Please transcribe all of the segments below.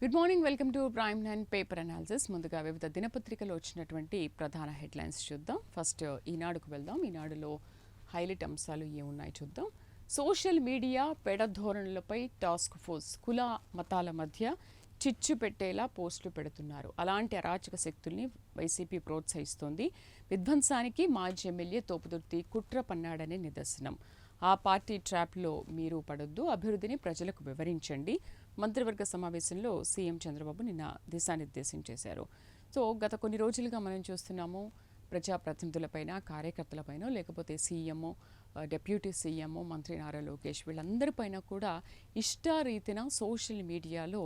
Good morning, welcome to prime 9 paper analysis. ముందుగా వివిధ దినపత్రికలు వచ్చినటువంటి ప్రధాన హెడ్లైన్స్ చూద్దాం. ఫస్ట్ ఈనాడుకు వెళ్దాం. ఈనాడులో హైలైట్ అంశాలు ఏమున్నాయి చూద్దాం. సోషల్ మీడియా పెడధోరణులపై టాస్క్ ఫోర్స్, కుల మతాల మధ్య చిచ్చు పెట్టేలా పోస్టులు పెడుతున్నారు. అలాంటి అరాచక శక్తుల్ని వైసీపీ ప్రోత్సహిస్తోంది. విధ్వంసానికి మాజీ ఎమ్మెల్యే తోపుదుర్తి కుట్ర పన్నాడనే నిదర్శనం. ఆ పార్టీ ట్రాప్లో మీరు పడొద్దు, అభివృద్ధిని ప్రజలకు వివరించండి. మంత్రివర్గ సమావేశంలో సీఎం చంద్రబాబు నిన్న దిశానిర్దేశం చేశారు. సో గత కొన్ని రోజులుగా మనం చూస్తున్నాము, ప్రజాప్రతినిధులపైన, కార్యకర్తలపైన, లేకపోతే సీఎంఓ, డిప్యూటీ సీఎంఓ, మంత్రి నారా లోకేష్ వీళ్ళందరిపైన కూడా ఇష్టారీతిన సోషల్ మీడియాలో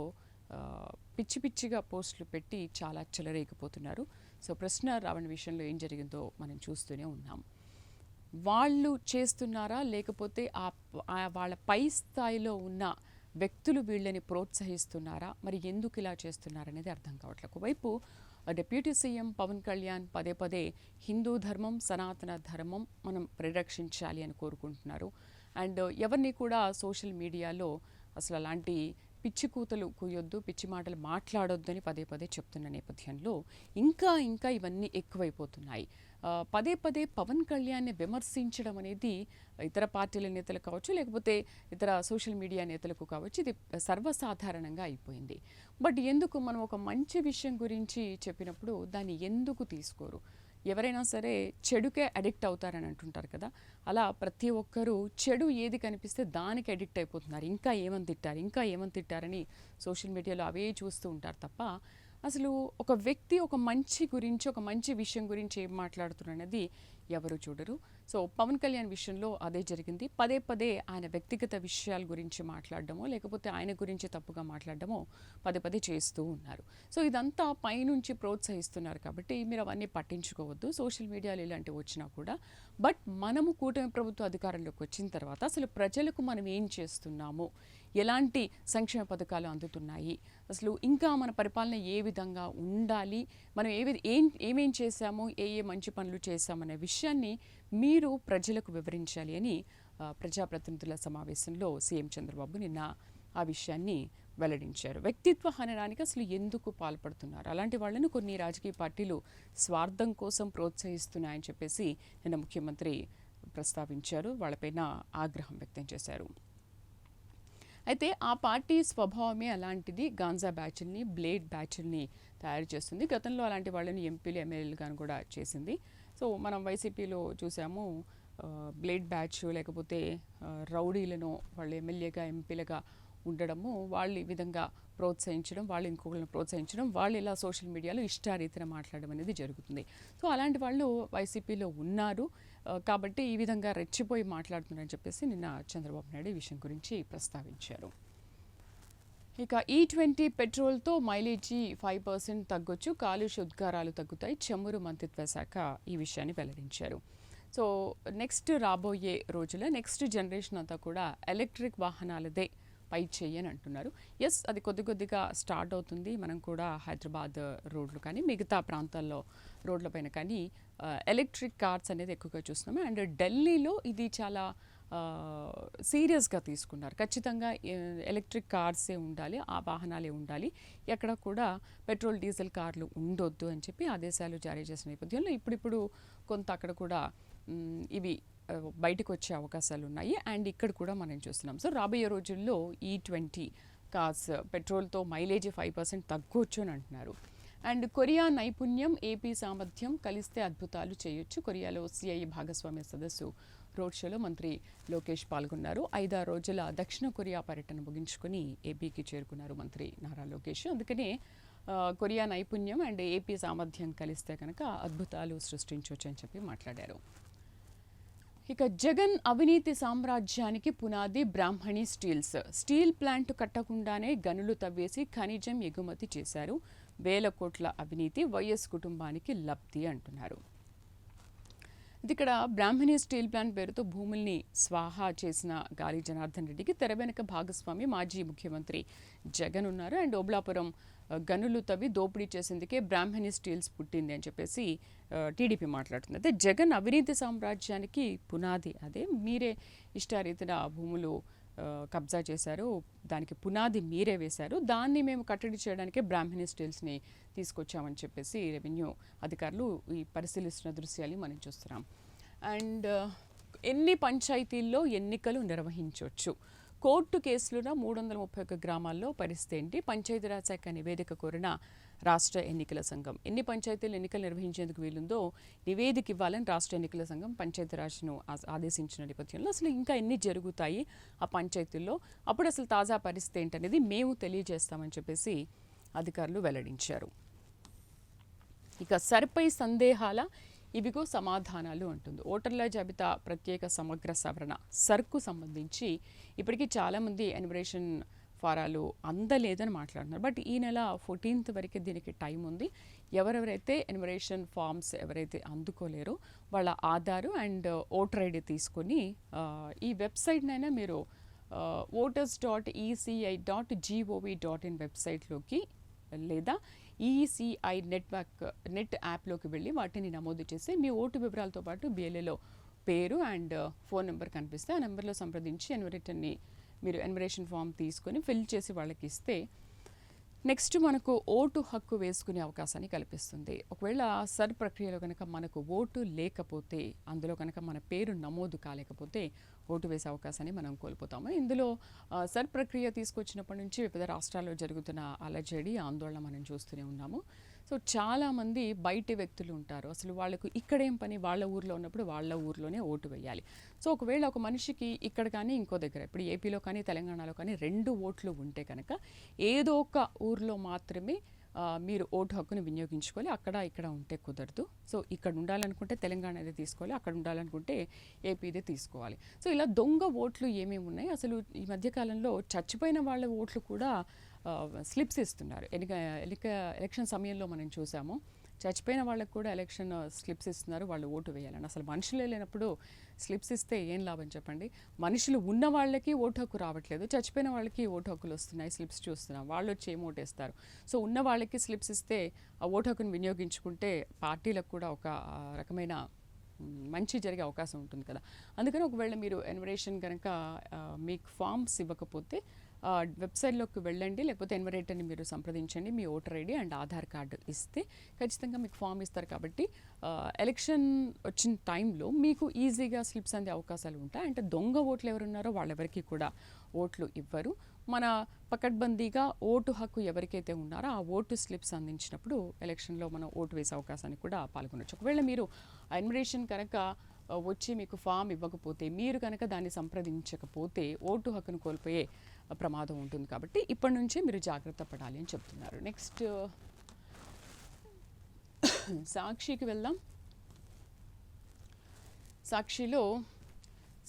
పిచ్చి పిచ్చిగా పోస్టులు పెట్టి చాలా చెలరేగిపోతున్నారు. సో ప్రశ్న రావణ విషయంలో ఏం జరిగిందో మనం చూస్తూనే ఉన్నాం. వాళ్ళు చేస్తున్నారా, లేకపోతే వాళ్ళ పై స్థాయిలో ఉన్న వ్యక్తులు వీళ్ళని ప్రోత్సహిస్తున్నారా, మరి ఎందుకు ఇలా చేస్తున్నారనేది అర్థం కావట్లేదు. ఒకవైపు డిప్యూటీ సీఎం పవన్ కళ్యాణ్ పదే పదే హిందూ ధర్మం, సనాతన ధర్మం మనం పరిరక్షించాలి అని కోరుకుంటున్నారు. అండ్ ఎవరిని కూడా సోషల్ మీడియాలో అసలు అలాంటి పిచ్చి కూతలు కూయొద్దు, పిచ్చి మాటలు మాట్లాడొద్దు అని పదే పదే చెప్తున్న నేపథ్యంలో ఇంకా ఇంకా ఇవన్నీ ఎక్కువైపోతున్నాయి. పదే పదే పవన్ కళ్యాణ్ని విమర్శించడం అనేది ఇతర పార్టీల నేతలు కావచ్చు, లేకపోతే ఇతర సోషల్ మీడియా నేతలకు కావచ్చు, ఇది సర్వసాధారణంగా అయిపోయింది. బట్ ఎందుకు మనం ఒక మంచి విషయం గురించి చెప్పినప్పుడు దాన్ని ఎందుకు తీసుకోరు? ఎవరైనా సరే చెడుకే అడిక్ట్ అవుతారని అంటుంటారు కదా, అలా ప్రతి ఒక్కరూ చెడు ఏది కనిపిస్తే దానికి అడిక్ట్ అయిపోతున్నారు. ఇంకా ఏమని తిట్టారని సోషల్ మీడియాలో అవే చూస్తూ ఉంటారు తప్ప అసలు ఒక వ్యక్తి ఒక మంచి విషయం గురించి ఏం మాట్లాడుతున్నది ఎవరు చూడరు. సో పవన్ కళ్యాణ్ విషయంలో అదే జరిగింది. పదే పదే ఆయన వ్యక్తిగత విషయాల గురించి మాట్లాడడమో, లేకపోతే ఆయన గురించి తప్పుగా మాట్లాడడమో పదే పదే చేస్తూ ఉన్నారు. సో ఇదంతా పైనుంచి ప్రోత్సహిస్తున్నారు కాబట్టి మీరు అవన్నీ పట్టించుకోవద్దు. సోషల్ మీడియాలో ఇలాంటివి వచ్చినా కూడా బట్ మనము కూటమి ప్రభుత్వ అధికారంలోకి వచ్చిన తర్వాత అసలు ప్రజలకు మనం ఏం చేస్తున్నాము, ఎలాంటి సంక్షేమ పథకాలు అందుతున్నాయి, అసలు ఇంకా మన పరిపాలన ఏ విధంగా ఉండాలి, మనం ఏమేం చేశాము, ఏ మంచి పనులు చేశామనే విషయాన్ని మీరు ప్రజలకు వివరించాలి అని ప్రజాప్రతినిధుల సమావేశంలో సీఎం చంద్రబాబు నిన్న ఆ విషయాన్ని వెల్లడించారు. వ్యక్తిత్వ హననానికి అసలు ఎందుకు పాల్పడుతున్నారు, అలాంటి వాళ్ళను కొన్ని రాజకీయ పార్టీలు స్వార్థం కోసం ప్రోత్సహిస్తున్నాయని చెప్పేసి నిన్న ముఖ్యమంత్రి ప్రస్తావించారు. వాళ్ళపైన ఆగ్రహం వ్యక్తం చేశారు. అయితే ఆ పార్టీ స్వభావమే అలాంటిది. గాంజా బ్యాచ్ల్ని, బ్లేడ్ బ్యాచ్ల్ని తయారు చేస్తుంది. గతంలో అలాంటి వాళ్ళని ఎంపీలు, ఎమ్మెల్యేలుగాను కూడా చేసింది. సో మనం వైసీపీలో చూసాము, బ్లేడ్ బ్యాచ్ లేకపోతే రౌడీలను వాళ్ళు ఎమ్మెల్యేగా, ఎంపీలుగా ఉండడము, వాళ్ళు ఈ విధంగా ప్రోత్సహించడం, వాళ్ళు ఇంకొకరిని ప్రోత్సహించడం, వాళ్ళు ఇలా సోషల్ మీడియాలో ఇష్టారీతిన మాట్లాడడం అనేది జరుగుతుంది. సో అలాంటి వాళ్ళు వైసీపీలో ఉన్నారు కాబట్టి ఈ విధంగా రెచ్చిపోయి మాట్లాడుతున్నారని చెప్పేసి నిన్న చంద్రబాబు నాయుడు ఈ విషయం గురించి ప్రస్తావించారు. ఇక E20 పెట్రోల్తో మైలేజీ 5% తగ్గొచ్చు, కాలుష్య ఉద్గారాలు తగ్గుతాయి, చమురు మంత్రిత్వ శాఖ ఈ విషయాన్ని వెల్లడించారు. సో నెక్స్ట్ రాబోయే రోజుల్లో నెక్స్ట్ జనరేషన్ అంతా కూడా ఎలక్ట్రిక్ వాహనాలదే పై చెయ్యని అంటున్నారు. ఎస్, అది కొద్దిగా స్టార్ట్ అవుతుంది. మనం కూడా హైదరాబాద్ రోడ్లు కానీ మిగతా ప్రాంతాల్లో రోడ్లపైన కానీ ఎలక్ట్రిక్ కార్స్ అనేది ఎక్కువగా చూస్తున్నాము. అండ్ ఢిల్లీలో ఇది చాలా సీరియస్గా తీసుకున్నారు. ఖచ్చితంగా ఎలక్ట్రిక్ కార్సే ఉండాలి, ఆ వాహనాలే ఉండాలి, ఎక్కడ కూడా పెట్రోల్ డీజిల్ కార్లు ఉండొద్దు అని చెప్పి ఆదేశాలు జారీ చేసిన నేపథ్యంలో ఇప్పుడు కొంత అక్కడ కూడా ఇవి బయటకు వచ్చే అవకాశాలు ఉన్నాయి. అండ్ ఇక్కడ కూడా మనం చూస్తున్నాం. సో రాబోయే రోజుల్లో E20 కార్స్ పెట్రోల్తో మైలేజీ 5% తగ్గొచ్చు అని అంటున్నారు. అండ్ కొరియా నైపుణ్యం, ఏపీ సామర్థ్యం కలిస్తే అద్భుతాలు చేయొచ్చు. కొరియాలో CII భాగస్వామ్య సదస్సు రోడ్ షోలో మంత్రి లోకేష్ పాల్గొన్నారు. 5-6 రోజుల దక్షిణ కొరియా పర్యటన ముగించుకొని ఏపీకి చేరుకున్నారు మంత్రి నారా లోకేష్. అందుకనే కొరియా నైపుణ్యం అండ్ ఏపీ సామర్థ్యం కలిస్తే కనుక అద్భుతాలు సృష్టించవచ్చు అని చెప్పి మాట్లాడారు. ఇక జగన్ అవినీతి సామ్రాజ్యానికి పునాది బ్రాహ్మణి స్టీల్స్. స్టీల్ ప్లాంట్ కట్టకుండానే గనులు తవ్వేసి ఖనిజం ఎగుమతి చేశారు. 1000 కోట్ల అవినీతి, వైఎస్ కుటుంబానికి లబ్ధి అంటున్నారు. ఇక్కడ బ్రాహ్మణి స్టీల్ ప్లాంట్ పేరుతో భూముల్ని స్వాహా చేసిన గాలి జనార్దన్ రెడ్డికి తెర వెనుక భాగస్వామి మాజీ ముఖ్యమంత్రి జగన్ ఉన్నారు. అండ్ ఓబ్లాపురం గనులు తవ్వి దోపిడీ చేసేందుకే బ్రాహ్మణి స్టీల్స్ పుట్టింది అని చెప్పేసి టీడీపీ మాట్లాడుతుంది. అయితే జగన్ అవినీతి సామ్రాజ్యానికి పునాది అదే. మీరే ఇష్టారీతిన భూములు కబ్జా చేశారు, దానికి పునాది మీరే వేశారు, దాన్ని మేము కట్టడి చేయడానికే బ్రాహ్మణి స్టీల్స్ని తీసుకొచ్చామని చెప్పేసి రెవెన్యూ అధికారులు ఈ పరిశీలిస్తున్న దృశ్యాలు మనం చూస్తున్నాం. అండ్ ఎన్ని పంచాయతీల్లో ఎన్నికలు నిర్వహించవచ్చు, కోర్టు కేసులున్న 331 గ్రామాల్లో పరిస్థితి ఏంటి, పంచాయతీరాజ్ శాఖ నివేదిక కోరిన రాష్ట్ర ఎన్నికల సంఘం. ఎన్ని పంచాయతీలు ఎన్నికలు నిర్వహించేందుకు వీలుందో నివేదిక ఇవ్వాలని రాష్ట్ర ఎన్నికల సంఘం పంచాయతీరాజ్ను ఆదేశించిన నేపథ్యంలో అసలు ఇంకా ఎన్ని జరుగుతాయి ఆ పంచాయతీల్లో, అప్పుడు అసలు తాజా పరిస్థితి ఏంటనేది మేము తెలియజేస్తామని చెప్పేసి అధికారులు వెల్లడించారు. ఇక సర్పై సందేహాల ఇవిగో సమాధానాలు అంటుంది. ఓటర్ల జాబితా ప్రత్యేక సమగ్ర సవరణ సర్కు సంబంధించి ఇప్పటికీ చాలామంది ఎన్యుమరేషన్ ఫారాలు అందలేదని మాట్లాడుతున్నారు. బట్ ఈ నెల 14th వరకు దీనికి టైం ఉంది. ఎవరెవరైతే ఎన్యుమరేషన్ ఫామ్స్ ఎవరైతే అందుకోలేరో వాళ్ళ ఆధారు అండ్ ఓటర్ ఐడి తీసుకొని ఈ వెబ్సైట్నైనా మీరు voters.eci.gov.in వెబ్సైట్లోకి లేదా ఈసీఐ నెట్ యాప్లోకి వెళ్ళి వాటిని నమోదు చేసి మీ ఓటు వివరాలతో పాటు బిఎల్ఏలో పేరు అండ్ ఫోన్ నెంబర్ కనిపిస్తే ఆ నెంబర్లో సంప్రదించి ఎన్యుమరేటర్ని మీరు ఎన్యుమరేషన్ ఫామ్ తీసుకొని ఫిల్ చేసి వాళ్ళకి ఇస్తే నెక్స్ట్ మనకు ఓటు హక్కు వేసుకునే అవకాశాన్ని కల్పిస్తుంది. ఒకవేళ సర్ ప్రక్రియలో కనుక మనకు ఓటు లేకపోతే, అందులో కనుక మన పేరు నమోదు కాలేకపోతే ఓటు వేసే అవకాశాన్ని మనం కోల్పోతాము. ఇందులో సర్ ప్రక్రియ తీసుకొచ్చినప్పటి నుంచి వివిధ రాష్ట్రాల్లో జరుగుతున్న అలజడి ఆందోళన మనం చూస్తూనే ఉన్నాము. సో చాలామంది బయటి వ్యక్తులు ఉంటారు, అసలు వాళ్ళకు ఇక్కడేం పని, వాళ్ళ ఊర్లో ఉన్నప్పుడు వాళ్ళ ఊర్లోనే ఓటు వేయాలి. సో ఒకవేళ ఒక మనిషికి ఇక్కడ కానీ ఇంకో దగ్గర, ఇప్పుడు ఏపీలో కానీ తెలంగాణలో కానీ 2 ఓట్లు ఉంటే కనుక ఏదో ఒక ఊర్లో మాత్రమే మీరు ఓటు హక్కును వినియోగించుకోవాలి, అక్కడ ఇక్కడ ఉంటే కుదరదు. సో ఇక్కడ ఉండాలనుకుంటే తెలంగాణదే తీసుకోవాలి, అక్కడ ఉండాలనుకుంటే ఏపీదే తీసుకోవాలి. సో ఇలా దొంగ ఓట్లు ఏమేమి ఉన్నాయి, అసలు ఈ మధ్యకాలంలో చచ్చిపోయిన వాళ్ళ ఓట్లు కూడా స్లిప్స్ ఇస్తున్నారు. ఎలక్షన్ సమయంలో మనం చూసాము, చచ్చిపోయిన వాళ్ళకు కూడా ఎలక్షన్ స్లిప్స్ ఇస్తున్నారు వాళ్ళు ఓటు వేయాలని. అసలు మనుషులే లేనప్పుడు స్లిప్స్ ఇస్తే ఏం లాభం చెప్పండి. మనుషులు ఉన్న వాళ్ళకి ఓటు హక్కు రావట్లేదు, చచ్చిపోయిన వాళ్ళకి ఓటు హక్కులు వస్తున్నాయి, స్లిప్స్ చూస్తున్నాం, వాళ్ళు వచ్చి ఏం ఓటేస్తారు. సో ఉన్న వాళ్ళకి స్లిప్స్ ఇస్తే ఆ ఓటు హక్కును వినియోగించుకుంటే పార్టీలకు కూడా ఒక రకమైన మంచి జరిగే అవకాశం ఉంటుంది కదా. అందుకని ఒకవేళ మీరు ఎన్యుమరేషన్ కనుక మీకు ఫామ్స్ ఇవ్వకపోతే వెబ్సైట్లోకి వెళ్ళండి, లేకపోతే ఎన్యుమరేటర్ని మీరు సంప్రదించండి, మీ voter ID and Aadhaar card ఇస్తే ఖచ్చితంగా మీకు ఫామ్ ఇస్తారు. కాబట్టి ఎలక్షన్ వచ్చిన టైంలో మీకు ఈజీగా స్లిప్స్ అందే అవకాశాలు ఉంటాయి. అంటే దొంగ ఓట్లు ఎవరున్నారో వాళ్ళెవరికి కూడా ఓట్లు ఇవ్వరు. మన పకడ్బందీగా ఓటు హక్కు ఎవరికైతే ఉన్నారో ఆ ఓటు స్లిప్స్ అందించినప్పుడు ఎలక్షన్లో మనం ఓటు వేసే అవకాశాన్ని కూడా పాల్గొనవచ్చు. ఒకవేళ మీరు ఎన్యుమరేషన్ కనుక వచ్చి మీకు ఫామ్ ఇవ్వకపోతే, మీరు కనుక దాన్ని సంప్రదించకపోతే ఓటు హక్కును కోల్పోయే ప్రమాదం ఉంటుంది. కాబట్టి ఇప్పటి నుంచే మీరు జాగ్రత్త పడాలి అని చెప్తున్నారు. నెక్స్ట్ సాక్షికి వెళ్దాం. సాక్షిలో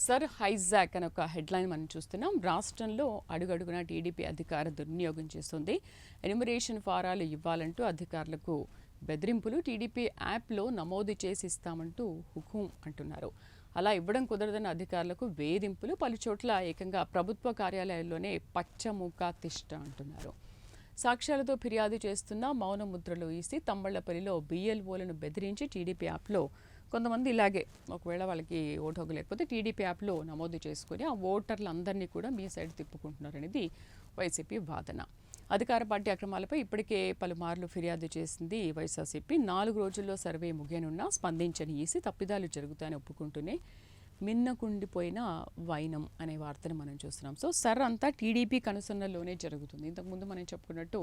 సర్ హైజాక్ అని ఒక హెడ్లైన్ మనం చూస్తున్నాం. రాష్ట్రంలో అడుగడుగునా టీడీపీ అధికార దుర్వినియోగం చేస్తుంది, ఎన్యుమరేషన్ ఫారాలు ఇవ్వాలంటూ అధికారులకు బెదిరింపులు, టీడీపీ యాప్లో నమోదు చేసి ఇస్తామంటూ హుకుం అంటున్నారు. అలా ఇవ్వడం కుదరదని అధికారులకు వేధింపులు, పలుచోట్ల ఏకంగా ప్రభుత్వ కార్యాలయాల్లోనే పచ్చముక్క తిష్ట అంటున్నారు. సాక్ష్యాలతో ఫిర్యాదు చేస్తున్న మౌన ముద్రలు ఈసి తంబళ్లపల్లిలో బిఎల్ఓలను బెదిరించి టీడీపీ యాప్లో కొంతమంది ఇలాగే ఒకవేళ వాళ్ళకి ఓటు హక్కు లేకపోతే టీడీపీ యాప్లో నమోదు చేసుకుని ఆ ఓటర్లందరినీ కూడా మీ సైడ్ తిప్పుకుంటున్నారు అనేది వైసీపీ వాదన. అధికార పార్టీ అక్రమాలపై ఇప్పటికే పలుమార్లు ఫిర్యాదు చేసింది వైఎస్ఆర్సీపీ. 4 రోజుల్లో సర్వే ముగియనున్నా స్పందించని ఈసీ తప్పిదాలు జరుగుతాయని ఒప్పుకుంటూనే మిన్నకుండిపోయిన వైనం అనే వార్తను మనం చూస్తున్నాం. సో సర్ అంతా టీడీపీ కనుసన్నల్లోనే జరుగుతుంది. ఇంతకుముందు మనం చెప్పుకున్నట్టు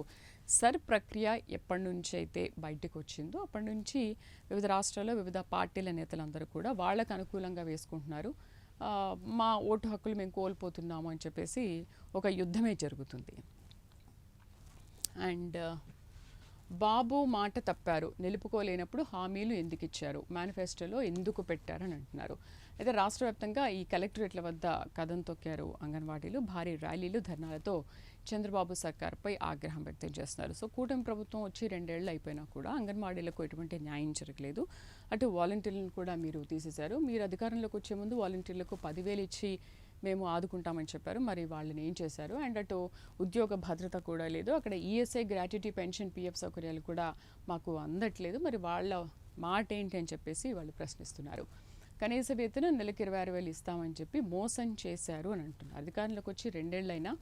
సర్ ప్రక్రియ ఎప్పటి నుంచి అయితే బయటకు వచ్చిందో అప్పటి నుంచి వివిధ రాష్ట్రాల్లో వివిధ పార్టీల నేతలందరూ కూడా వాళ్ళకు అనుకూలంగా వేసుకుంటున్నారు. మా ఓటు హక్కులు మేము కోల్పోతున్నాము అని చెప్పేసి ఒక యుద్ధమే జరుగుతుంది. అండ్ బాబు మాట తప్పారు, నిలుపుకోలేనప్పుడు హామీలు ఎందుకు ఇచ్చారు, మేనిఫెస్టోలో ఎందుకు పెట్టారని అంటున్నారు. అయితే రాష్ట్ర వ్యాప్తంగా ఈ కలెక్టరేట్ల వద్ద కథం తొక్కారు అంగన్వాడీలు. భారీ ర్యాలీలు, ధర్నాలతో చంద్రబాబు సర్కార్పై ఆగ్రహం వ్యక్తం చేస్తున్నారు. సో కూటమి ప్రభుత్వం వచ్చి 2 ఏళ్ళు అయిపోయినా కూడా అంగన్వాడీలకు ఎటువంటి న్యాయం జరగలేదు. అటు వాలంటీర్లను కూడా మీరు తీసేశారు. మీరు అధికారంలోకి వచ్చే ముందు వాలంటీర్లకు 10,000 ఇచ్చి మేము ఆదుకుంటామని చెప్పారు, మరి వాళ్ళని ఏం చేశారు? అండ్ అటు ఉద్యోగ భద్రత కూడా లేదు. అక్కడ ఈఎస్ఐ, గ్రాట్యుటీ, పెన్షన్, పిఎఫ్ సౌకర్యాలు కూడా మాకు అందట్లేదు. మరి వాళ్ళ మాట ఏంటి అని చెప్పేసి వాళ్ళు ప్రశ్నిస్తున్నారు. కనీస వేతనం నెలకు 26,000 ఇస్తామని చెప్పి మోసం చేశారు అని అంటున్నారు. అధికారంలోకి వచ్చి 2 ఏళ్లైనా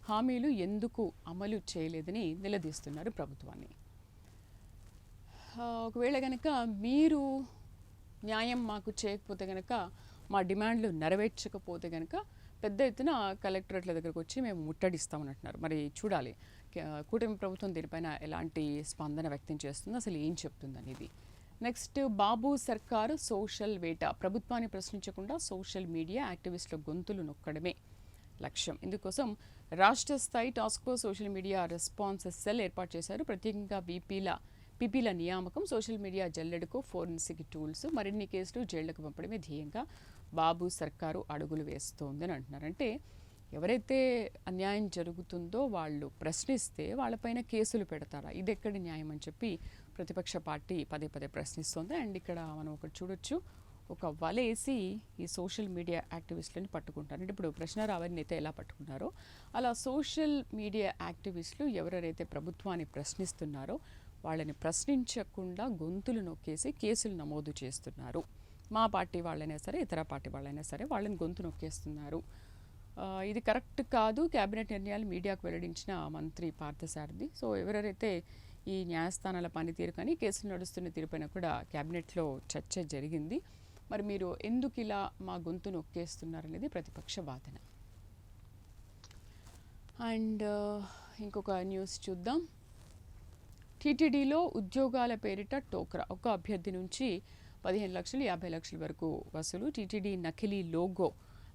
హామీలు ఎందుకు అమలు చేయలేదని నిలదీస్తున్నారు ప్రభుత్వాన్ని. ఒకవేళ కనుక మీరు న్యాయం మాకు చేయకపోతే కనుక, మా డిమాండ్లు నెరవేర్చకపోతే కనుక పెద్ద ఎత్తున కలెక్టరేట్ల దగ్గరకు వచ్చి మేము ముట్టడిస్తామని అంటున్నారు. మరి చూడాలి కూటమి ప్రభుత్వం దీనిపైన ఎలాంటి స్పందన వ్యక్తం చేస్తుందో, అసలు ఏం చెప్తుందనేది. నెక్స్ట్, బాబు సర్కారు సోషల్ వేట. ప్రభుత్వాన్ని ప్రశ్నించకుండా సోషల్ మీడియా యాక్టివిస్టుల గొంతులు నొక్కడమే లక్ష్యం. ఇందుకోసం రాష్ట్ర స్థాయి task force social media response cell ఏర్పాటు చేశారు. ప్రత్యేకంగా పీపీల నియామకం, సోషల్ మీడియా జల్లెడకు ఫోరెన్సిక్ టూల్స్, మరిన్ని కేసులు జైళ్లకు పంపడమే ధ్యేయంగా బాబు సర్కారు అడుగులు వేస్తోందని అంటున్నారు. అంటే ఎవరైతే అన్యాయం జరుగుతుందో వాళ్ళు ప్రశ్నిస్తే వాళ్ళపైన కేసులు పెడతారా? ఇది ఎక్కడి న్యాయం అని చెప్పి ప్రతిపక్ష పార్టీ పదే పదే ప్రశ్నిస్తోంది. అండ్ ఇక్కడ మనం ఒకటి చూడొచ్చు, ఒక వలేసి ఈ సోషల్ మీడియా యాక్టివిస్టులని పట్టుకుంటారు. అంటే ఇప్పుడు ప్రశ్నరావళిని అయితే ఎలా పట్టుకున్నారో అలా సోషల్ మీడియా యాక్టివిస్టులు ఎవరెవరైతే ప్రభుత్వాన్ని ప్రశ్నిస్తున్నారో వాళ్ళని ప్రశ్నించకుండా గొంతులు నొక్కేసి కేసులు నమోదు చేస్తున్నారు. మా పార్టీ వాళ్ళైనా సరే, ఇతర పార్టీ వాళ్ళైనా సరే వాళ్ళని గొంతు నొక్కేస్తున్నారు. ఇది కరెక్ట్ కాదు. కేబినెట్ నిర్ణయాలు మీడియాకు వెల్లడించిన మంత్రి పార్థసారథి. సో ఎవరెవరైతే ఈ న్యాయస్థానాల పనితీరు కానీ కేసులు నడుస్తున్న తీరుపైన కూడా కేబినెట్లో చర్చ జరిగింది. మరి మీరు ఎందుకు ఇలా మా గొంతు నొక్కేస్తున్నారనేది ప్రతిపక్ష వాదన. అండ్ ఇంకొక న్యూస్ చూద్దాం. టీటీడీలో ఉద్యోగాల పేరిట టోక్రా. ఒక అభ్యర్థి నుంచి 15 లక్షలు 50 లక్షల వరకు వసూలు. టీటీడీ నకిలీ లోగో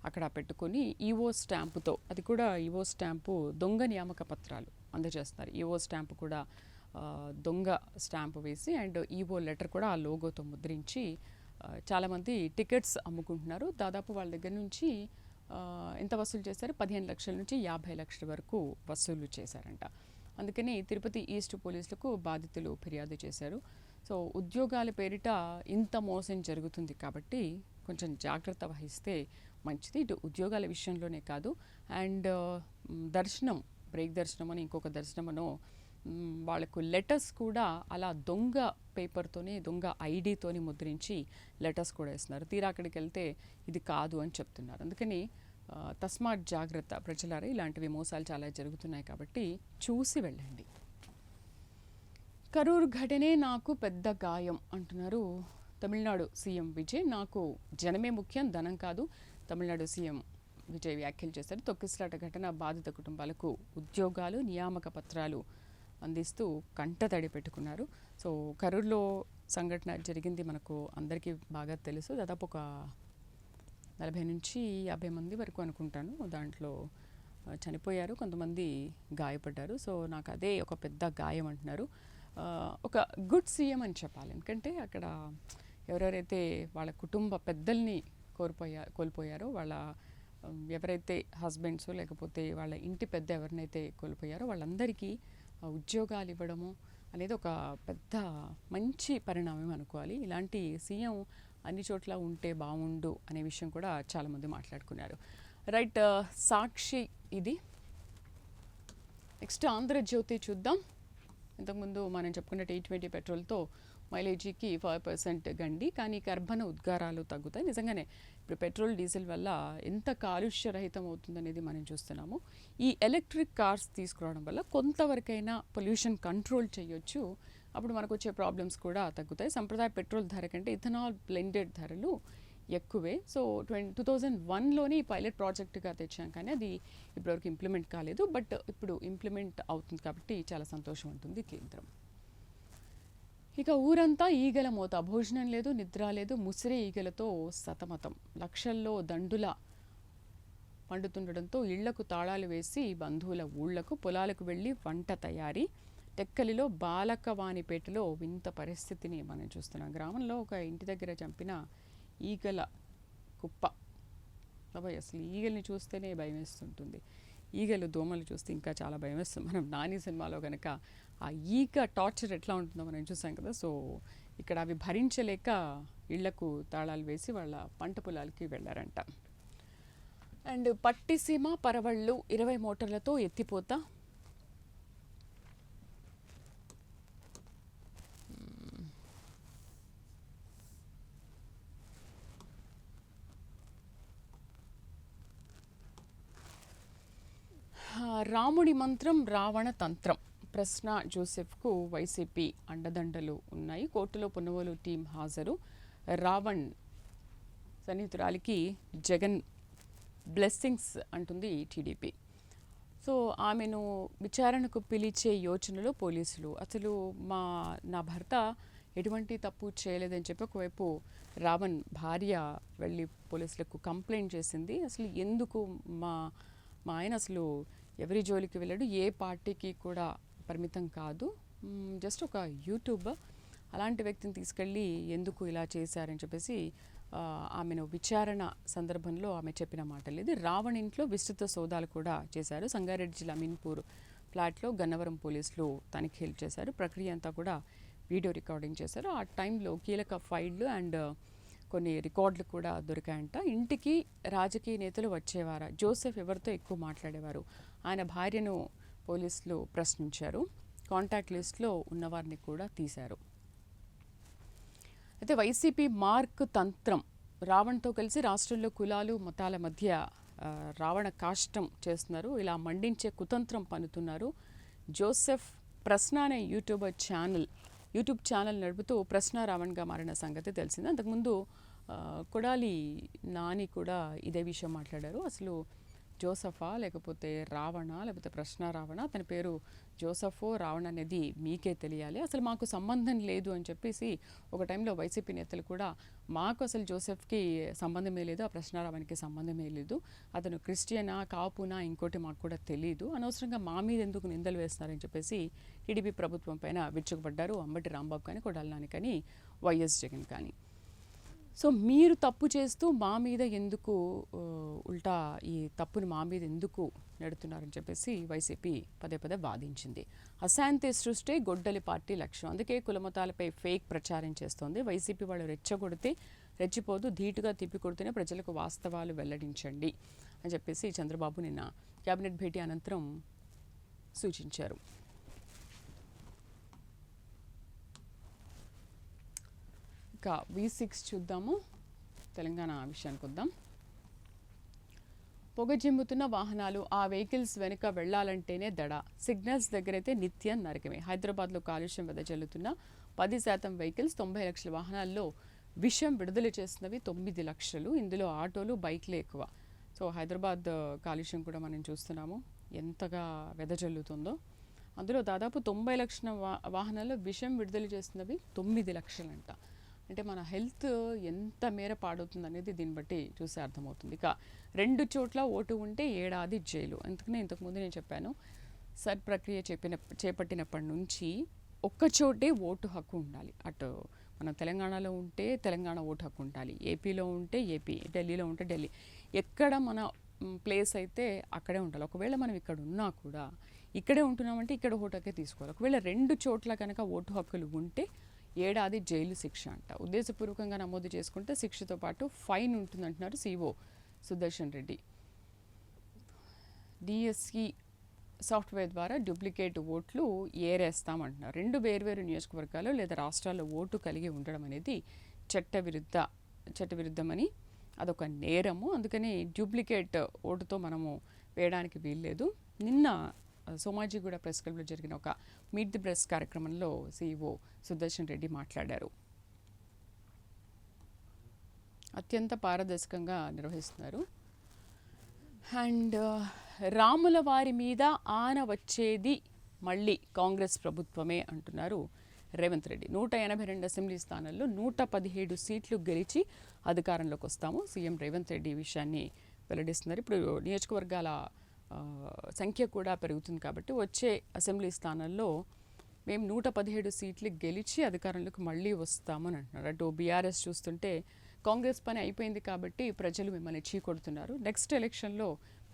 అక్కడ పెట్టుకొని ఈవో స్టాంపుతో, అది కూడా ఈవో స్టాంపు దొంగ నియామక పత్రాలు అందజేస్తున్నారు. ఈవో స్టాంపు కూడా దొంగ స్టాంపు వేసి అండ్ ఈవో లెటర్ కూడా ఆ లోగోతో ముద్రించి చాలామంది టికెట్స్ అమ్ముకుంటున్నారు. దాదాపు వాళ్ళ దగ్గర నుంచి ఎంత వసూలు చేశారు? 15 లక్షల నుంచి 50 లక్షల వరకు వసూలు చేశారంట. అందుకని తిరుపతి ఈస్ట్ పోలీసులకు బాధితులు ఫిర్యాదు చేశారు. సో ఉద్యోగాల పేరిట ఇంత మోసం జరుగుతుంది కాబట్టి కొంచెం జాగ్రత్త వహిస్తే మంచిది. ఇటు ఉద్యోగాల విషయంలోనే కాదు, అండ్ దర్శనం, బ్రేక్ దర్శనం అని ఇంకొక దర్శనమనో వాళ్ళకు లెటర్స్ కూడా అలా దొంగ పేపర్తోనే, దొంగ ఐడితోని ముద్రించి లెటర్స్ కూడా ఇస్తున్నారు. తీరా అక్కడికి వెళ్తే ఇది కాదు అని చెప్తున్నారు. అందుకని తస్మాత్ జాగ్రత్త ప్రజలారా, ఇలాంటివి మోసాలు చాలా జరుగుతున్నాయి కాబట్టి చూసి వెళ్ళండి. కరూర్ ఘటనే నాకు పెద్ద గాయం అంటున్నారు తమిళనాడు సీఎం విజయ్. నాకు జనమే ముఖ్యం, ధనం కాదు, తమిళనాడు సీఎం విజయ్ వ్యాఖ్యలు చేశారు. తొక్కిసలాట ఘటన బాధిత కుటుంబాలకు ఉద్యోగాలు, నియామక పత్రాలు అందిస్తూ కంటతడి పెట్టుకున్నారు. సో కరూర్లో సంఘటన జరిగింది మనకు అందరికీ బాగా తెలుసు. దాదాపు ఒక 40 నుంచి 50 మంది వరకు అనుకుంటాను దాంట్లో చనిపోయారు, కొంతమంది గాయపడ్డారు. సో నాకు అదే ఒక పెద్ద గాయం అంటున్నారు. ఒక గుడ్ సీఎం అని చెప్పాలి. ఎందుకంటే అక్కడ ఎవరెవరైతే వాళ్ళ కుటుంబ పెద్దల్ని కోల్పోయారో, వాళ్ళ ఎవరైతే హస్బెండ్స్ లేకపోతే వాళ్ళ ఇంటి పెద్ద ఎవరినైతే కోల్పోయారో వాళ్ళందరికీ ఉద్యోగాలు ఇవ్వడము అనేది ఒక పెద్ద మంచి పరిణామం అనుకోవాలి. ఇలాంటి సీఎం అన్ని చోట్ల ఉంటే బాగుండు అనే విషయం కూడా చాలామంది మాట్లాడుకున్నారు. రైట్, సాక్షి ఇది. నెక్స్ట్ ఆంధ్రజ్యోతి చూద్దాం. ఇంతకుముందు మనం చెప్పుకున్న T20 పెట్రోల్తో మైలేజీకి 5% గండి, కానీ కర్బన ఉద్గారాలు తగ్గుతాయి. నిజంగానే ఇప్పుడు పెట్రోల్ డీజిల్ వల్ల ఎంత కాలుష్యరహితం అవుతుందనేది మనం చూస్తున్నాము. ఈ ఎలక్ట్రిక్ కార్స్ తీసుకురావడం వల్ల కొంతవరకైనా పొల్యూషన్ కంట్రోల్ చేయొచ్చు. అప్పుడు మనకు వచ్చే ప్రాబ్లమ్స్ కూడా తగ్గుతాయి. సంప్రదాయ పెట్రోల్ ధర కంటే ఇథనాల్ బ్లెండెడ్ ధరలు ఎక్కువే. సో 2001లోని పైలట్ ప్రాజెక్టుగా తెచ్చాం, కానీ అది ఇప్పటివరకు ఇంప్లిమెంట్ కాలేదు. బట్ ఇప్పుడు ఇంప్లిమెంట్ అవుతుంది కాబట్టి చాలా సంతోషం ఉంటుంది కేంద్రం. ఇక ఊరంతా ఈగల మోత, భోజనం లేదు, నిద్ర లేదు, ముసిరే ఈగలతో సతమతం. లక్షల్లో దండుల పండుతుండడంతో ఇళ్లకు తాళాలు వేసి బంధువుల ఊళ్లకు, పొలాలకు వెళ్ళి వంట తయారీ. టెక్కలిలో బాలకవానిపేటలో వింత పరిస్థితిని మనం చూస్తున్నాం. గ్రామంలో ఒక ఇంటి దగ్గర చంపిన ఈగల కుప్ప. బాబాయ్, అసలు ఈగల్ని చూస్తేనే భయం వేస్తుంటుంది. ఈగలు, దోమలు చూస్తే ఇంకా చాలా భయం వేస్తుంది. మనం నాని సినిమాలో కనుక ఆ ఈగ టార్చర్ ఎట్లా ఉంటుందో మనం చూసాం కదా. సో ఇక్కడ అవి భరించలేక ఇళ్లకు తాళాలు వేసి వాళ్ళ పంట పొలాలకి వెళ్ళారంట. అండ్ పట్టిసీమ పరవళ్ళు 20 మోటార్లతో ఎత్తిపోత. రాముడి మంత్రం రావణ తంత్రం ప్రశ్న జోసెఫ్కు వైసీపీ అండదండలు ఉన్నాయి. కోర్టులో పునవోలు టీం హాజరు. రావణ్ సన్నిహితురాలికి జగన్ బ్లెస్సింగ్స్ అంటుంది టీడీపీ. సో ఆమెను విచారణకు పిలిచే యోచనలో పోలీసులు అసలు నా భర్త ఎటువంటి తప్పు చేయలేదని చెప్పి ఒకవైపు రావణ్ భార్య వెళ్ళి పోలీసులకు కంప్లైంట్ చేసింది. అసలు ఎందుకు మా ఆయన అసలు ఎవరి జోలికి వెళ్ళాడు, ఏ పార్టీకి కూడా పరిమితం కాదు, జస్ట్ ఒక యూట్యూబర్, అలాంటి వ్యక్తిని తీసుకెళ్ళి ఎందుకు ఇలా చేశారని చెప్పేసి ఆమెను విచారణ సందర్భంలో ఆమె చెప్పిన మాటలు ఇది. రావణ్ ఇంట్లో విస్తృత సోదాలు కూడా చేశారు. సంగారెడ్డి జిల్లా అమీన్పూర్ ఫ్లాట్లో గన్నవరం పోలీసులు తనిఖీలు చేశారు. ప్రక్రియ అంతా కూడా వీడియో రికార్డింగ్ చేశారు. ఆ టైంలో కీలక ఫైళ్ళు అండ్ కొన్ని రికార్డులు కూడా దొరికాయంట. ఇంటికి రాజకీయ నేతలు వచ్చేవారా, జోసెఫ్ ఎవరితో ఎక్కువ మాట్లాడేవారు, ఆయన భార్యను పోలీసులు ప్రశ్నించారు. కాంటాక్ట్ లిస్ట్లో ఉన్నవారిని కూడా తీశారు. అయితే వైసీపీ మార్క్ తంత్రం రావణ్తో కలిసి రాష్ట్రంలో కులాలు మతాల మధ్య రావణ కాష్టం చేస్తున్నారు. ఇలా మండించే కుతంత్రం పన్నుతున్నారు. జోసెఫ్ ప్రశ్న అనే యూట్యూబ్ ఛానల్ నడుపుతూ ప్రశ్న రావణ్గా మారిన సంగతి తెలిసింది. అంతకుముందు కొడాలి నాని కూడా ఇదే విషయం మాట్లాడారు. అసలు జోసఫా లేకపోతే రావణ లేకపోతే ప్రశ్న రావణ, అతని పేరు జోసఫో రావణ అనేది మీకే తెలియాలి, అసలు మాకు సంబంధం లేదు అని చెప్పేసి ఒక టైంలో వైసీపీ నేతలు కూడా మాకు అసలు జోసెఫ్కి సంబంధమే లేదు, ఆ ప్రశ్న రావణ్కి సంబంధమే లేదు, అతను క్రిస్టియనా కాపునా ఇంకోటి మాకు కూడా తెలియదు, అనవసరంగా మా మీద ఎందుకు నిందలు వేస్తున్నారని చెప్పేసి టీడీపీ ప్రభుత్వం పైన విరుచుకుపడ్డారు. అంబటి రాంబాబు కానీ, కొడాలి నాని కానీ, వైఎస్ జగన్ కానీ. సో మీరు తప్పు చేస్తూ మా మీద ఎందుకు ఉల్టా ఈ తప్పును మా మీద ఎందుకు నెడుతున్నారని చెప్పేసి వైసీపీ పదే పదే వాదించింది. అశాంతి సృష్టి గొడ్డలి పార్టీ లక్ష్యం, అందుకే కులమతాలపై ఫేక్ ప్రచారం చేస్తోంది. వైసీపీ వాళ్ళు రెచ్చగొడితే రెచ్చిపోదు, ధీటుగా తిప్పికొడితేనే ప్రజలకు వాస్తవాలు వెల్లడించండి అని చెప్పేసి చంద్రబాబు నిన్న కేబినెట్ భేటీ అనంతరం సూచించారు. ఇక V6 చూద్దాము. తెలంగాణ విషయానికి వద్దాం. పొగ జిమ్ముతున్న వాహనాలు, ఆ వెహికల్స్ వెనుక వెళ్లాలంటేనే దడ, సిగ్నల్స్ దగ్గరైతే నిత్యం నరకమే. హైదరాబాద్లో కాలుష్యం వెదజల్లుతున్న 10% వెహికల్స్, 90 లక్షల వాహనాల్లో విషం విడుదల చేస్తున్నవి 9 లక్షలు. ఇందులో ఆటోలు, బైక్లే ఎక్కువ. సో హైదరాబాద్ కాలుష్యం కూడా మనం చూస్తున్నాము ఎంతగా వెదజల్లుతుందో. అందులో దాదాపు 90 లక్షల వాహనాల్లో విషం విడుదల చేస్తున్నవి 9 లక్షలంట. అంటే మన హెల్త్ ఎంత మేర పాడవుతుంది అనేది దీన్ని బట్టి చూస్తే అర్థమవుతుంది. ఇక 2 చోట్ల ఓటు ఉంటే ఏడాది జైలు. అందుకనే ఇంతకుముందు నేను చెప్పాను, సర్ ప్రక్రియ చేపట్టినప్పటి నుంచి ఒక్క చోటే ఓటు హక్కు ఉండాలి. అటు మనం తెలంగాణలో ఉంటే తెలంగాణ ఓటు హక్కు ఉండాలి, ఏపీలో ఉంటే ఏపీ, ఢిల్లీలో ఉంటే ఢిల్లీ, ఎక్కడ మన ప్లేస్ అయితే అక్కడే ఉండాలి. ఒకవేళ మనం ఇక్కడ ఉన్నా కూడా ఇక్కడే ఉంటున్నామంటే ఇక్కడ ఓటు హక్కే తీసుకోవాలి. ఒకవేళ 2 చోట్ల కనుక ఓటు హక్కులు ఉంటే ఏడాది జైలు శిక్ష అంట. ఉద్దేశపూర్వకంగా నమోదు చేసుకుంటే శిక్షతో పాటు ఫైన్ ఉంటుందంటున్నారు CO Sudarshan Reddy. DSC software ద్వారా డూప్లికేట్ ఓట్లు ఏరేస్తామంటున్నారు. 2 వేర్వేరు నియోజకవర్గాలు లేదా రాష్ట్రాల్లో ఓటు కలిగి ఉండడం అనేది చట్టవిరుద్ధమని, అదొక నేరము. అందుకని డూప్లికేట్ ఓటుతో మనము వేయడానికి వీల్లేదు. నిన్న సోమాజిగూడ ప్రెస్ క్లబ్లో జరిగిన ఒక మీట్ ది ప్రెస్ కార్యక్రమంలో సిఇఓ సుదర్శన్ రెడ్డి మాట్లాడారు. అత్యంత పారదర్శకంగా నిర్వహిస్తున్నారు. అండ్ రాముల వారి మీద ఆన వచ్చేది మళ్ళీ కాంగ్రెస్ ప్రభుత్వమే అంటున్నారు రేవంత్ రెడ్డి. 182 అసెంబ్లీ స్థానాల్లో 117 సీట్లు గెలిచి అధికారంలోకి వస్తాము. సీఎం రేవంత్ రెడ్డి ఈ విషయాన్ని వెల్లడిస్తున్నారు. ఇప్పుడు నియోజకవర్గాల సంఖ్య కూడా పెరుగుతుంది కాబట్టి వచ్చే అసెంబ్లీ స్థానాల్లో మేము 117 సీట్లు గెలిచి అధికారంలోకి మళ్ళీ వస్తామని అంటున్నారు. అటు బీఆర్ఎస్ చూస్తుంటే కాంగ్రెస్ పని అయిపోయింది కాబట్టి ప్రజలు మిమ్మల్ని చీకొడుతున్నారు, నెక్స్ట్ ఎలక్షన్లో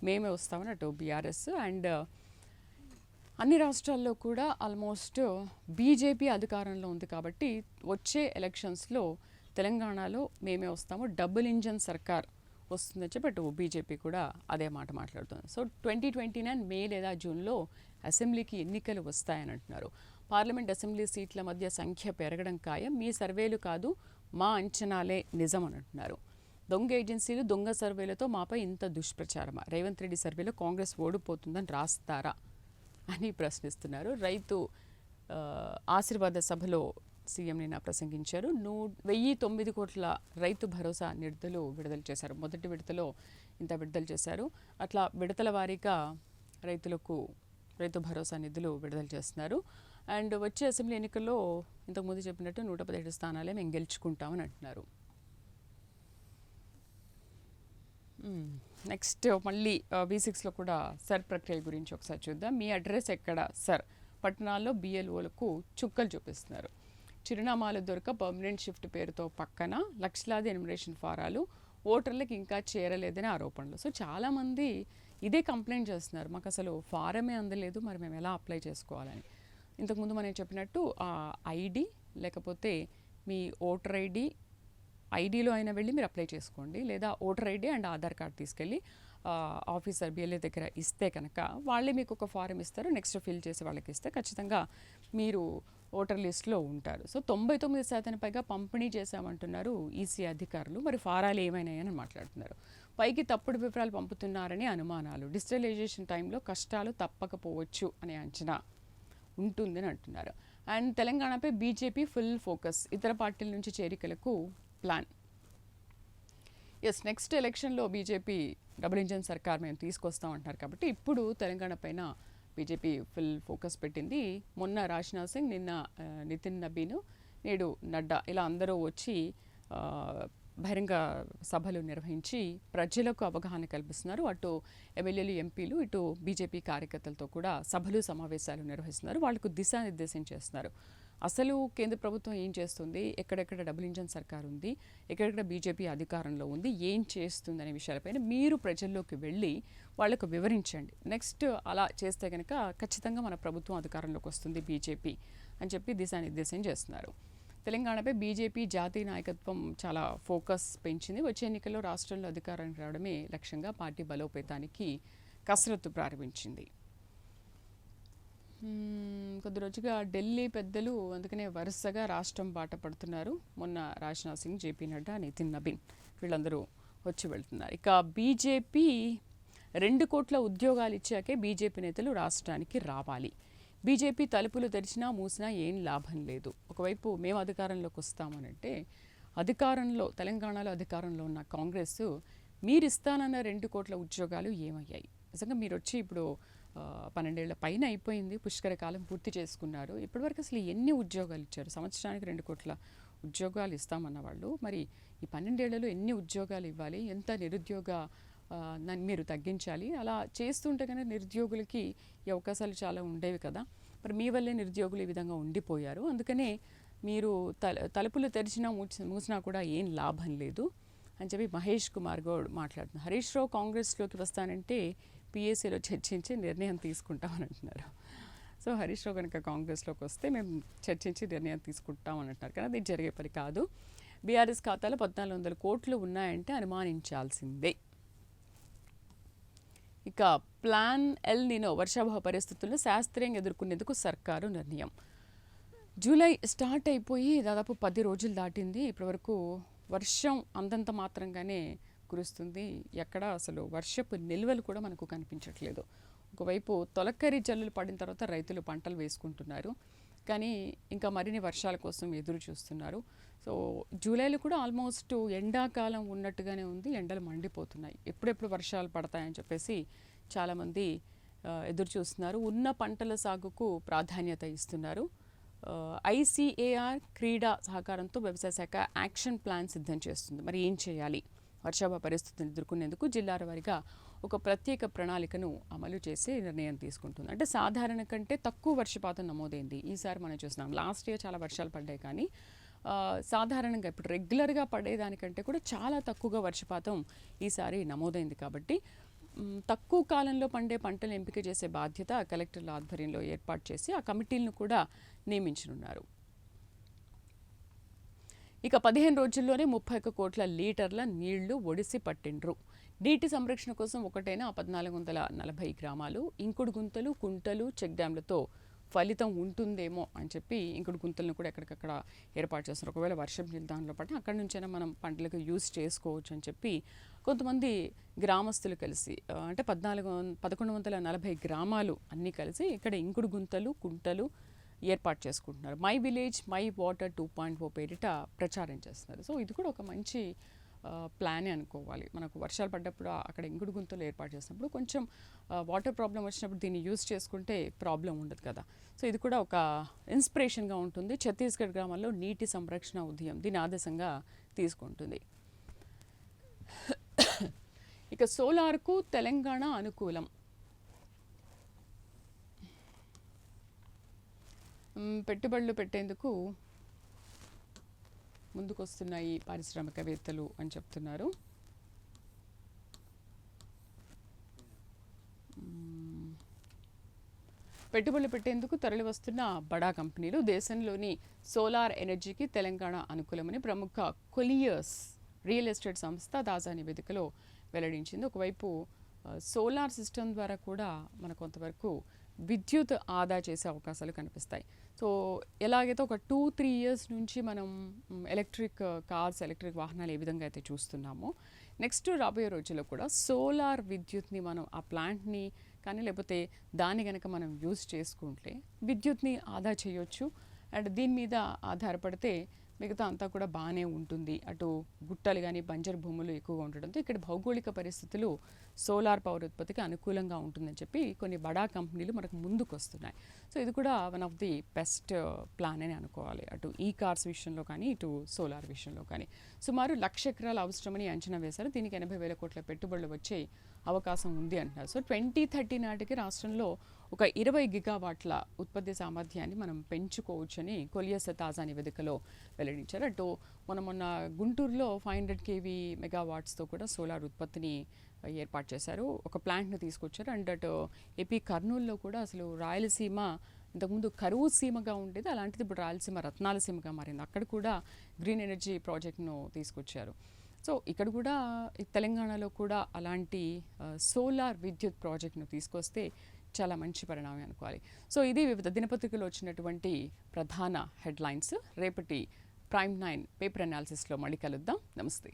మేమే వస్తామని అటు బీఆర్ఎస్. అండ్ అన్ని రాష్ట్రాల్లో కూడా ఆల్మోస్ట్ బీజేపీ అధికారంలో ఉంది కాబట్టి వచ్చే ఎలక్షన్స్లో తెలంగాణలో మేమే వస్తాము, డబుల్ ఇంజన్ సర్కార్ వస్తుందని చెప్పి అటు బీజేపీ కూడా అదే మాట మాట్లాడుతుంది. సో 2029 మే లేదా జూన్లో అసెంబ్లీకి ఎన్నికలు వస్తాయని అంటున్నారు. పార్లమెంట్ అసెంబ్లీ సీట్ల మధ్య సంఖ్య పెరగడం ఖాయం, మీ సర్వేలు కాదు మా అంచనాలే నిజం అని అంటున్నారు. దొంగ ఏజెన్సీలు దొంగ సర్వేలతో మాపై ఇంత దుష్ప్రచారమా? రేవంత్ రెడ్డి సర్వేలో కాంగ్రెస్ ఓడిపోతుందని రాస్తారా అని ప్రశ్నిస్తున్నారు. రైతు ఆశీర్వాద సభలో సీఎం నిన్న ప్రసంగించారు. 1,009 కోట్ల రైతు భరోసా నిధులు విడుదల చేశారు. మొదటి విడతలో ఇంత విడుదల చేశారు. అట్లా విడతల వారీగా రైతు భరోసా నిధులు విడుదల చేస్తున్నారు. అండ్ వచ్చే అసెంబ్లీ ఎన్నికల్లో ఇంతకుముందు చెప్పినట్టు 117 స్థానాలే మేము గెలుచుకుంటామని అంటున్నారు. నెక్స్ట్ మళ్ళీ V6లో కూడా సర్ ప్రక్రియ గురించి ఒకసారి చూద్దాం. మీ అడ్రస్ ఎక్కడ సార్? పట్టణాల్లో BLOలకు చుక్కలు చూపిస్తున్నారు. చిరునామాలు దొరక పర్మనెంట్ షిఫ్ట్ పేరుతో పక్కన లక్షలాది ఎన్యుమరేషన్ ఫారాలు ఓటర్లకు ఇంకా చేరలేదని ఆరోపణలు. సో చాలామంది ఇదే కంప్లైంట్ చేస్తున్నారు, మాకు అసలు ఫారమే అందలేదు, మరి మేము ఎలా అప్లై చేసుకోవాలని. ఇంతకుముందు మనం చెప్పినట్టు ఆ ఐడి లేకపోతే మీ ఓటర్ ఐడిలో అయినా వెళ్ళి మీరు అప్లై చేసుకోండి, లేదా voter ID and Aadhaar card తీసుకెళ్ళి ఆఫీసర్ BLO దగ్గర ఇస్తే కనుక వాళ్ళే మీకు ఒక ఫారం ఇస్తారు. నెక్స్ట్ ఫిల్ చేసి వాళ్ళకి ఇస్తే ఖచ్చితంగా మీరు ఓటర్ లిస్ట్లో ఉంటారు. సో 99% పైగా పంపిణీ చేశామంటున్నారు ఈసీ అధికారులు. మరి ఫారాలు ఏమైనాయని మాట్లాడుతున్నారు. పైకి తప్పుడు వివరాలు పంపుతున్నారని అనుమానాలు. డిజిటలైజేషన్ టైంలో కష్టాలు తప్పకపోవచ్చు అనే అంచనా ఉంటుందని అంటున్నారు. అండ్ తెలంగాణపై బీజేపీ ఫుల్ ఫోకస్, ఇతర పార్టీల నుంచి చేరికలకు ప్లాన్. నెక్స్ట్ ఎలక్షన్లో బీజేపీ డబుల్ ఇంజన్ సర్కార్ మేము తీసుకొస్తామంటున్నారు కాబట్టి ఇప్పుడు తెలంగాణ పైన బీజేపీ ఫుల్ ఫోకస్ పెట్టింది. మొన్న రాజ్నాథ్ సింగ్, నిన్న నితిన్ నబీన్, నేడు నడ్డా ఇలా అందరూ వచ్చి బహిరంగ సభలు నిర్వహించి ప్రజలకు అవగాహన కల్పిస్తున్నారు. అటు ఎమ్మెల్యేలు, ఎంపీలు, ఇటు బీజేపీ కార్యకర్తలతో కూడా సభలు సమావేశాలు నిర్వహిస్తున్నారు. వాళ్లకు దిశానిర్దేశం చేస్తున్నారు. అసలు కేంద్ర ప్రభుత్వం ఏం చేస్తుంది, ఎక్కడెక్కడ డబుల్ ఇంజన్ సర్కార్ ఉంది, ఎక్కడెక్కడ బీజేపీ అధికారంలో ఉంది, ఏం చేస్తుంది అనే విషయాలపైన మీరు ప్రజల్లోకి వెళ్ళి వాళ్లకు వివరించండి. నెక్స్ట్ అలా చేస్తే కనుక ఖచ్చితంగా మన ప్రభుత్వం అధికారంలోకి వస్తుంది బీజేపీ అని చెప్పి దిశానిర్దేశం చేస్తున్నారు. తెలంగాణపై బీజేపీ జాతీయ నాయకత్వం చాలా ఫోకస్ పెంచింది. వచ్చే ఎన్నికల్లో రాష్ట్రంలో అధికారానికి రావడమే లక్ష్యంగా పార్టీ బలోపేతానికి కసరత్తు ప్రారంభించింది. కొద్ది రోజుగా ఢిల్లీ పెద్దలు అందుకనే వరుసగా రాష్ట్రం బాట పడుతున్నారు. మొన్న రాజ్నాథ్ సింగ్, JP నడ్డా, నితిన్ నబీన్ వీళ్ళందరూ వచ్చి వెళ్తున్నారు. ఇక బీజేపీ 2 కోట్ల ఉద్యోగాలు ఇచ్చాకే బీజేపీ నేతలు రాష్ట్రానికి రావాలి. బీజేపీ తలుపులు తెరిచినా మూసినా ఏం లాభం లేదు. ఒకవైపు మేము అధికారంలోకి వస్తామనంటే తెలంగాణలో అధికారంలో ఉన్న కాంగ్రెస్ మీరు ఇస్తానన్న 2 కోట్ల ఉద్యోగాలు ఏమయ్యాయి? నిజంగా మీరు వచ్చి ఇప్పుడు 12 ఏళ్ల పైన అయిపోయింది, పుష్కర కాలం పూర్తి చేసుకున్నారు. ఇప్పటివరకు అసలు ఎన్ని ఉద్యోగాలు ఇచ్చారు? సంవత్సరానికి 2 కోట్ల ఉద్యోగాలు ఇస్తామన్న వాళ్ళు మరి ఈ 12 ఏళ్లలో ఎన్ని ఉద్యోగాలు ఇవ్వాలి? ఎంత నిరుద్యోగ మీరు తగ్గించాలి? అలా చేస్తుంటే కనుక నిరుద్యోగులకి ఈ అవకాశాలు చాలా ఉండేవి కదా. మరి మీ వల్లే నిరుద్యోగులు ఈ విధంగా ఉండిపోయారు. అందుకనే మీరు తలుపులు తెరిచినా మూసినా కూడా ఏం లాభం లేదు అని చెప్పి మహేష్ కుమార్ గౌడ్ మాట్లాడుతున్నారు. హరీష్ రావు కాంగ్రెస్లోకి వస్తానంటే PACలో చర్చించి నిర్ణయం తీసుకుంటామని అంటున్నారు. సో హరీష్ రావు కనుక కాంగ్రెస్లోకి వస్తే మేము చర్చించి నిర్ణయం తీసుకుంటామని అంటున్నారు. కానీ అది జరిగే పని కాదు. బీఆర్ఎస్ ఖాతాలో 1,400 కోట్లు ఉన్నాయంటే అనుమానించాల్సిందే. ఇక ప్లాన్ ఎల్ నినో వర్షాభావ పరిస్థితులను శాస్త్రీయంగా ఎదుర్కొనేందుకు సర్కారు నిర్ణయం. జూలై స్టార్ట్ అయిపోయి దాదాపు 10 రోజులు దాటింది. ఇప్పటివరకు వర్షం అంతంత మాత్రంగానే కురుస్తుంది. ఎక్కడ అసలు వర్షపు నిల్వలు కూడా మనకు కనిపించట్లేదు. ఒకవైపు తొలకరి జల్లులు పడిన తర్వాత రైతులు పంటలు వేసుకుంటున్నారు, కానీ ఇంకా మరిన్ని వర్షాల కోసం ఎదురు చూస్తున్నారు. సో జూలైలో కూడా ఆల్మోస్ట్ ఎండాకాలం ఉన్నట్టుగానే ఉంది. ఎండలు మండిపోతున్నాయి. ఎప్పుడెప్పుడు వర్షాలు పడతాయని చెప్పేసి చాలామంది ఎదురు చూస్తున్నారు. ఉన్న పంటల సాగుకు ప్రాధాన్యత ఇస్తున్నారు. ICAR క్రీడా సహకారంతో వ్యవసాయ శాఖ యాక్షన్ ప్లాన్ సిద్ధం చేస్తుంది. మరి ఏం చేయాలి? వర్షాభావ పరిస్థితులను ఎదుర్కొనేందుకు జిల్లాల వారీగా ఒక ప్రత్యేక ప్రణాళికను అమలు చేసి నిర్ణయం తీసుకుంటుంది. అంటే సాధారణ కంటే తక్కువ వర్షపాతం నమోదైంది ఈసారి. మనం చూస్తున్నాం లాస్ట్ ఇయర్ చాలా వర్షాలు పడ్డాయి, కానీ సాధారణంగా ఇప్పుడు రెగ్యులర్గా పడేదానికంటే కూడా చాలా తక్కువగా వర్షపాతం ఈసారి నమోదైంది. కాబట్టి తక్కువ కాలంలో పండే పంటలు ఎంపిక చేసే బాధ్యత కలెక్టర్ల ఆధ్వర్యంలో ఏర్పాటు చేసి ఆ కమిటీలను కూడా నియమించనున్నారు. ఇక 15 రోజుల్లోనే 31 కోట్ల లీటర్ల నీళ్లు ఒడిసి పట్టిండ్రు. నీటి సంరక్షణ కోసం ఒకటైన 1440 గ్రామాలు ఇంకుడు గుంతలు, కుంటలు, చెక్ డ్యాంలతో ఫలితం ఉంటుందేమో అని చెప్పి ఇంకుడు గుంతలను కూడా ఎక్కడికక్కడ ఏర్పాటు చేస్తారు. ఒకవేళ వర్షం నీళ్ళు దానిలో పడితే అక్కడి నుంచైనా మనం పంటలకు యూజ్ చేసుకోవచ్చు అని చెప్పి కొంతమంది గ్రామస్తులు కలిసి అంటే 1140 గ్రామాలు అన్నీ కలిసి ఇక్కడ ఇంకుడు గుంతలు కుంటలు ఏర్పాటు చేసుకుంటున్నారు. మై విలేజ్ మై వాటర్ 2.0 పేరిట ప్రచారం చేస్తున్నారు. సో ఇది కూడా ఒక మంచి ప్లానే అనుకోవాలి. మనకు వర్షాలు పడ్డప్పుడు అక్కడ ఇంకుడు గుంతలు ఏర్పాటు చేసినప్పుడు కొంచెం వాటర్ ప్రాబ్లం వచ్చినప్పుడు దీన్ని యూజ్ చేసుకుంటే ప్రాబ్లం ఉండదు కదా. సో ఇది కూడా ఒక ఇన్స్పిరేషన్గా ఉంటుంది. ఛత్తీస్గఢ్ గ్రామాల్లో నీటి సంరక్షణ ఉద్యమం దీని ఆదేశంగా తీసుకుంటుంది. ఇక సోలార్కు తెలంగాణ అనుకూలం. పెట్టుబడులు పెట్టేందుకు ముందుకొస్తున్నాయి పారిశ్రామికవేత్తలు అని చెప్తున్నారు. పెట్టుబడులు పెట్టేందుకు తరలి వస్తున్న బడా కంపెనీలు. దేశంలోని సోలార్ ఎనర్జీకి తెలంగాణ అనుకూలమని ప్రముఖ కొలియర్స్ రియల్ ఎస్టేట్ సంస్థ తాజా నివేదికలో వెల్లడించింది. ఒకవైపు సోలార్ సిస్టమ్ ద్వారా కూడా మనకు కొంతవరకు విద్యుత్ ఆదా చేసే అవకాశాలు కనిపిస్తాయి. సో ఎలాగైతే ఒక 2-3 ఇయర్స్ నుంచి మనం ఎలక్ట్రిక్ కార్స్ ఎలక్ట్రిక్ వాహనాలు ఏ విధంగా అయితే చూస్తున్నామో నెక్స్ట్ రాబోయే రోజుల్లో కూడా సోలార్ విద్యుత్ని మనం ఆ ప్లాంట్ని కానీ లేకపోతే దాన్ని కనుక మనం యూజ్ చేసుకుంటే విద్యుత్ని ఆదా చేయొచ్చు. అండ్ దీని మీద ఆధారపడితే మిగతా అంతా కూడా బాగానే ఉంటుంది. అటు గుట్టలు కానీ బంజరు భూములు ఎక్కువగా ఉండడంతో ఇక్కడ భౌగోళిక పరిస్థితులు సోలార్ పవర్ ఉత్పత్తికి అనుకూలంగా ఉంటుందని చెప్పి కొన్ని బడా కంపెనీలు మనకు ముందుకు వస్తున్నాయి. సో ఇది కూడా one of the best plan అని అనుకోవాలి. అటు ఈ కార్స్ విషయంలో కానీ ఇటు సోలార్ విషయంలో కానీ. సుమారు 1,00,000 ఎకరాలు అవసరమని అంచనా వేశారు. దీనికి 80,000 కోట్ల పెట్టుబడులు వచ్చే అవకాశం ఉంది అంటున్నారు. సో 2030 నాటికి రాష్ట్రంలో ఒక 20 గిగావాట్ల ఉత్పత్తి సామర్థ్యాన్ని మనం పెంచుకోవచ్చని కొలియర్స్ తాజా నివేదికలో వెల్లడించారు. అటు మొన్న గుంటూరులో 500 kV మెగావాట్స్తో కూడా సోలార్ ఉత్పత్తిని ఏర్పాటు చేశారు. ఒక ప్లాంట్ను తీసుకొచ్చారు. అండ్ అటు ఏపీ కర్నూలులో కూడా అసలు రాయలసీమ ఇంతకుముందు కరువు సీమగా ఉండేది, అలాంటిది ఇప్పుడు రాయలసీమ రత్నాల సీమగా మారింది. అక్కడ కూడా గ్రీన్ ఎనర్జీ ప్రాజెక్ట్ను తీసుకొచ్చారు. సో ఇక్కడ కూడా తెలంగాణలో కూడా అలాంటి సోలార్ విద్యుత్ ప్రాజెక్ట్ను తీసుకొస్తే చాలా మంచి పరిణామం అనుకోవాలి. సో ఇది వివిధ దినపత్రికలో వచ్చినటువంటి ప్రధాన హెడ్లైన్స్. రేపటి ప్రైమ్ 9 పేపర్ అనాలిసిస్లో మళ్ళీ కలుద్దాం. నమస్తే.